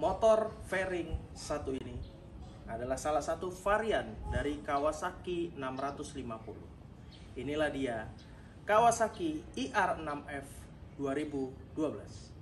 Motor fairing satu ini adalah salah satu varian dari Kawasaki 650. Inilah dia Kawasaki IR6F 2012.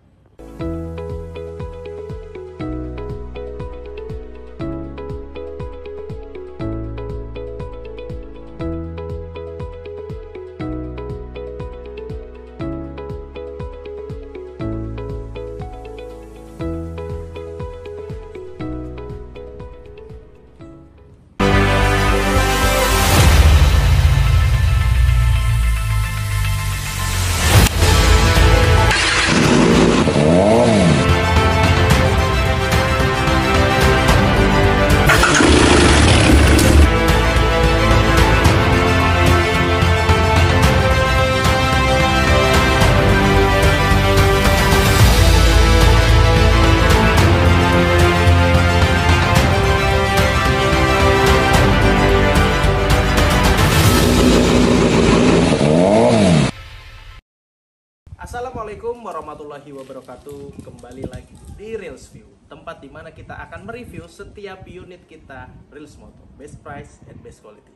Assalamualaikum warahmatullahi wabarakatuh. Kembali lagi di Reels View, tempat dimana kita akan mereview setiap unit kita Reels Moto, best price and best quality.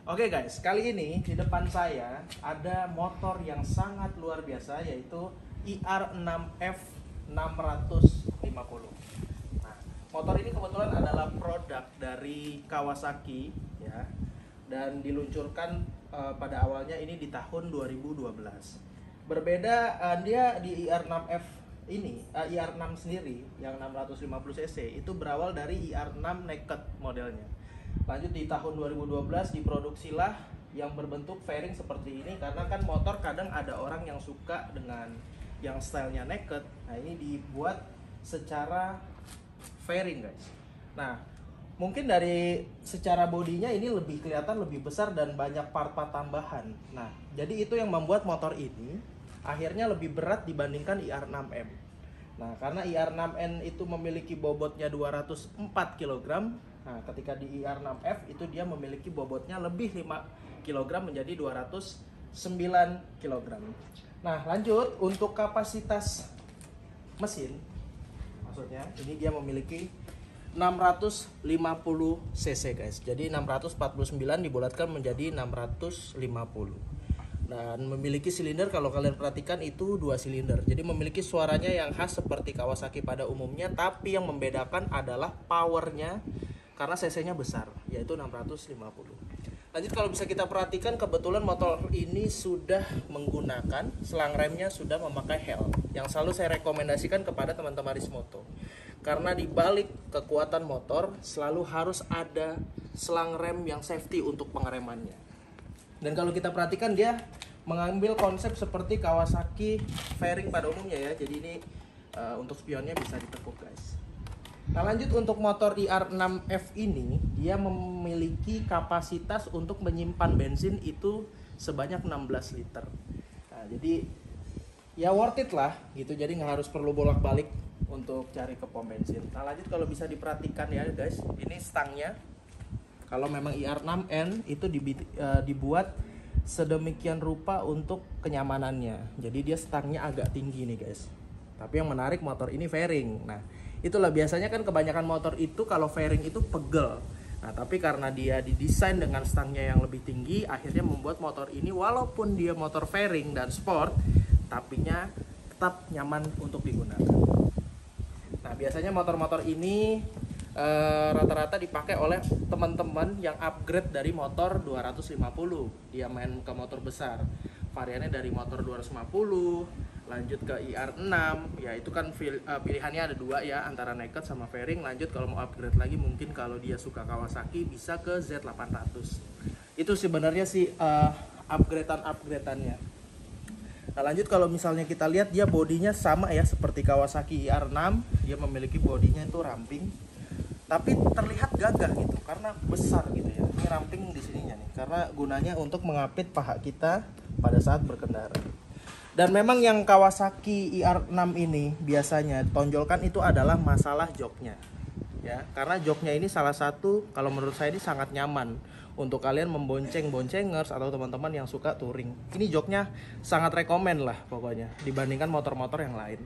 Oke guys, kali ini di depan saya ada motor yang sangat luar biasa, yaitu IR6F 650. Nah, motor ini kebetulan adalah produk dari Kawasaki ya, dan diluncurkan pada awalnya ini di tahun 2012. Berbeda dia di IR6F ini, IR6 sendiri yang 650cc itu berawal dari IR6 Naked modelnya. Lanjut di tahun 2012 diproduksilah yang berbentuk fairing seperti ini, karena kan motor kadang ada orang yang suka dengan yang stylenya naked. Nah, ini dibuat secara fairing guys. Nah, mungkin dari secara bodinya ini lebih kelihatan lebih besar dan banyak part-part tambahan. Nah, jadi itu yang membuat motor ini akhirnya lebih berat dibandingkan IR6M. Nah, karena IR6N itu memiliki bobotnya 204 kg. Nah, ketika di IR6F itu dia memiliki bobotnya lebih 5 kg menjadi 209 kg. Nah, lanjut untuk kapasitas mesin. Maksudnya, ini dia memiliki 650 cc guys. Jadi 649 dibulatkan menjadi 650. Dan memiliki silinder, kalau kalian perhatikan itu 2 silinder. Jadi memiliki suaranya yang khas seperti Kawasaki pada umumnya, tapi yang membedakan adalah powernya karena cc-nya besar, yaitu 650. Lanjut kalau bisa kita perhatikan, kebetulan motor ini sudah menggunakan selang remnya, sudah memakai HEL, yang selalu saya rekomendasikan kepada teman-teman Rismoto. Karena di balik kekuatan motor selalu harus ada selang rem yang safety untuk pengeremannya. Dan kalau kita perhatikan dia mengambil konsep seperti Kawasaki fairing pada umumnya ya. Jadi ini untuk spionnya bisa ditekuk guys. Nah, lanjut untuk motor IR6F ini, dia memiliki kapasitas untuk menyimpan bensin itu sebanyak 16 liter. Nah, jadi ya worth it lah gitu. Jadi nggak harus perlu bolak-balik untuk cari ke pom bensin. Nah, lanjut kalau bisa diperhatikan ya guys, ini stangnya. Kalau memang IR6N itu dibuat sedemikian rupa untuk kenyamanannya. Jadi dia stangnya agak tinggi nih guys. Tapi yang menarik, motor ini fairing. Nah, itulah biasanya kan kebanyakan motor itu kalau fairing itu pegel. Nah, tapi karena dia didesain dengan stangnya yang lebih tinggi, akhirnya membuat motor ini walaupun dia motor fairing dan sport, tapinya tetap nyaman untuk digunakan. Nah, biasanya motor-motor ini rata-rata dipakai oleh teman-teman yang upgrade dari motor 250. Dia main ke motor besar, variannya dari motor 250 lanjut ke IR6 ya. Itu kan pilihannya ada 2 ya, antara naked sama fairing. Lanjut kalau mau upgrade lagi, mungkin kalau dia suka Kawasaki bisa ke Z800. Itu sebenarnya sih upgradeannya. Nah, lanjut kalau misalnya kita lihat, dia bodinya sama ya seperti Kawasaki IR6. Dia memiliki bodinya itu ramping, tapi terlihat gagah gitu karena besar gitu ya. Ini ramping di sininya nih, karena gunanya untuk mengapit paha kita pada saat berkendara. Dan memang yang Kawasaki IR6 ini biasanya tonjolkan itu adalah masalah joknya ya, karena joknya ini salah satu, kalau menurut saya ini sangat nyaman untuk kalian membonceng-boncengers atau teman-teman yang suka touring. Ini joknya sangat rekomen lah pokoknya dibandingkan motor-motor yang lain.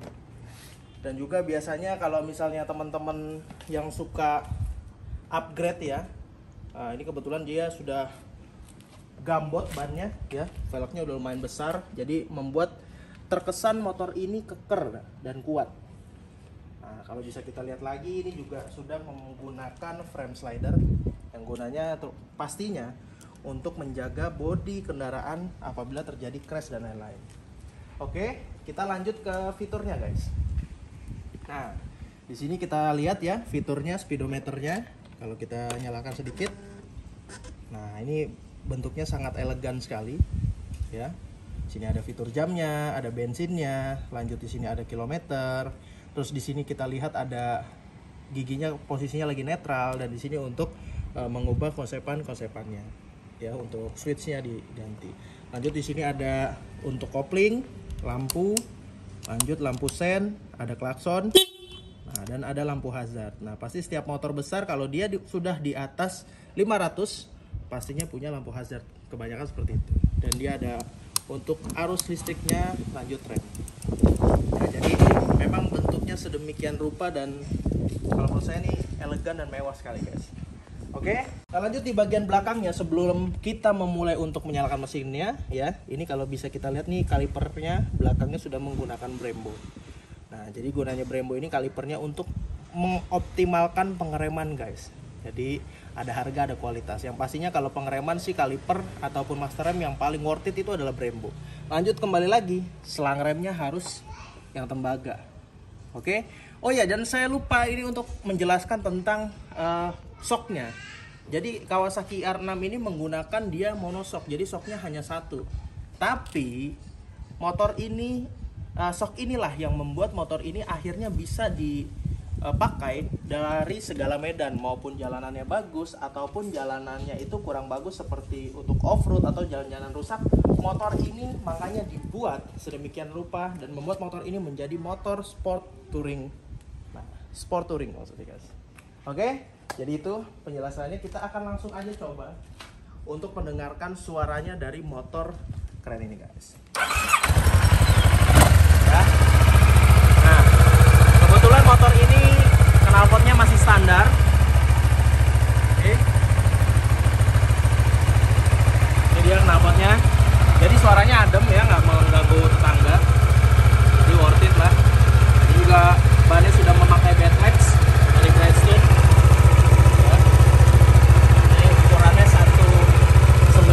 Dan juga biasanya kalau misalnya teman-teman yang suka upgrade ya, ini kebetulan dia sudah gambot bannya ya, velgnya udah lumayan besar, jadi membuat terkesan motor ini keker dan kuat. Nah, kalau bisa kita lihat lagi, ini juga sudah menggunakan frame slider yang gunanya pastinya untuk menjaga bodi kendaraan apabila terjadi crash dan lain-lain. Oke, kita lanjut ke fiturnya guys. Nah, di sini kita lihat ya fiturnya, speedometernya. Kalau kita nyalakan sedikit, nah ini bentuknya sangat elegan sekali ya. Sini ada fitur jamnya, ada bensinnya, lanjut di sini ada kilometer. Terus di sini kita lihat ada giginya, posisinya lagi netral, dan di sini untuk mengubah konsepannya ya, untuk switchnya diganti. Lanjut di sini ada untuk kopling, lampu, lanjut lampu sen, ada klakson, nah, dan ada lampu hazard. Nah, pasti setiap motor besar kalau dia sudah di atas 500 pastinya punya lampu hazard, kebanyakan seperti itu. Dan dia ada untuk arus listriknya, lanjut rem. Nah, jadi ini memang bentuknya sedemikian rupa dan kalau menurut saya ini elegan dan mewah sekali guys. Oke, kita lanjut di bagian belakangnya sebelum kita memulai untuk menyalakan mesinnya ya. Ini kalau bisa kita lihat nih, kalipernya belakangnya sudah menggunakan Brembo. Nah, jadi gunanya Brembo ini kalipernya untuk mengoptimalkan pengereman guys. Jadi ada harga, ada kualitas. Yang pastinya kalau pengereman sih kaliper ataupun master rem yang paling worth it itu adalah Brembo. Lanjut kembali lagi, selang remnya harus yang tembaga. Oke. Oh ya, dan saya lupa ini untuk menjelaskan tentang shocknya. Jadi Kawasaki R6 ini menggunakan dia monoshock, jadi shocknya hanya satu. Tapi motor ini, shock inilah yang membuat motor ini akhirnya bisa dipakai dari segala medan, maupun jalanannya bagus ataupun jalanannya itu kurang bagus seperti untuk off-road atau jalan-jalan rusak. Motor ini makanya dibuat sedemikian rupa dan membuat motor ini menjadi motor sport touring. Nah, sport touring maksudnya guys. Oke. Jadi itu penjelasannya, kita akan langsung aja coba untuk mendengarkan suaranya dari motor keren ini guys. Ya. Nah, kebetulan motor ini knalpotnya masih standar. Oke. Ini dia knalpotnya. Jadi suaranya adem ya, nggak mengganggu tetangga. Jadi worth it lah. Ini juga bannya sudah memakai Batmax dari Bridgestone.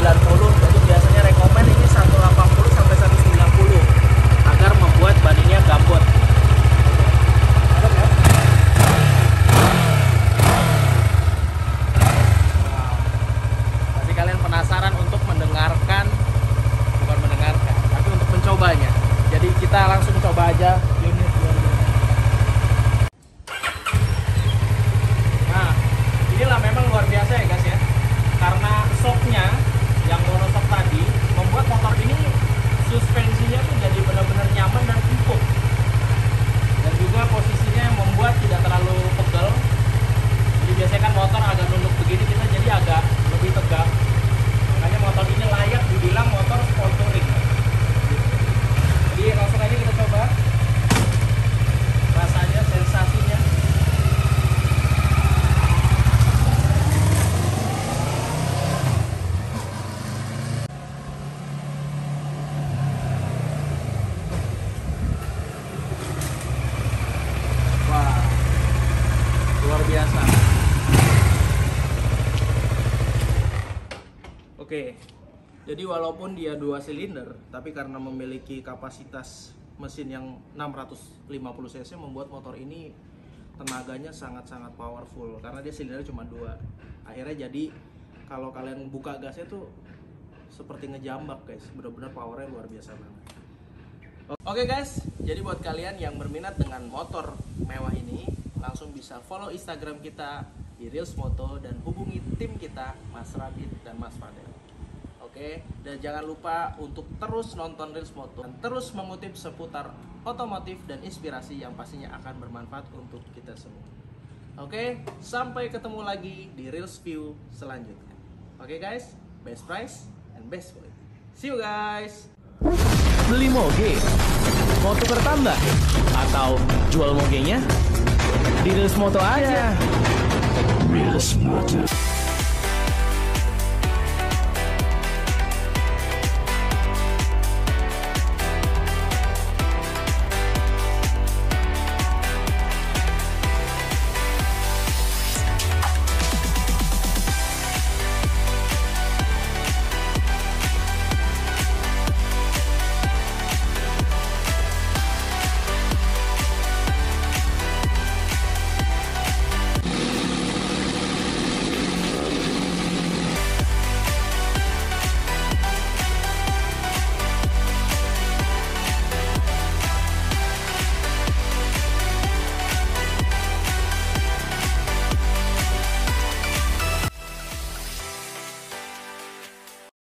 Jadi biasanya rekomen ini 180 sampai 190 agar membuat ban ini gambot. Pasti kalian penasaran untuk mendengarkan, bukan mendengarkan, tapi untuk mencobanya. Jadi kita langsung coba aja unit 2. Nah, inilah memang luar biasa ya guys ya. Karena shocknya yang monoshock tadi membuat motor ini suspensinya tuh jadi benar-benar nyaman dan empuk, dan juga posisinya membuat tidak terlalu pegel. Jadi biasanya kan motor agak nunduk begini, kita jadi agak lebih tegak. Makanya motor ini layak dibilang motor sport touring. Jadi langsung aja kita coba rasanya, sensasinya. Biasa. Oke, jadi walaupun dia 2 silinder, tapi karena memiliki kapasitas mesin yang 650 cc membuat motor ini tenaganya sangat-sangat powerful karena dia silindernya cuma 2. Akhirnya jadi kalau kalian buka gasnya tuh seperti ngejambak guys, benar-benar powernya luar biasa banget. Oke guys, jadi buat kalian yang berminat dengan motor mewah ini, langsung bisa follow Instagram kita di Reels Moto dan hubungi tim kita, Mas Radit dan Mas Fadel. Oke, dan jangan lupa untuk terus nonton Reels Moto dan terus mengutip seputar otomotif dan inspirasi yang pastinya akan bermanfaat untuk kita semua. Oke, sampai ketemu lagi di Reels View selanjutnya. Oke guys, best price and best quality. See you guys. Beli moge Mau tuker tambah? Atau jual mogenya? Di Reels Moto aja. Reels Moto.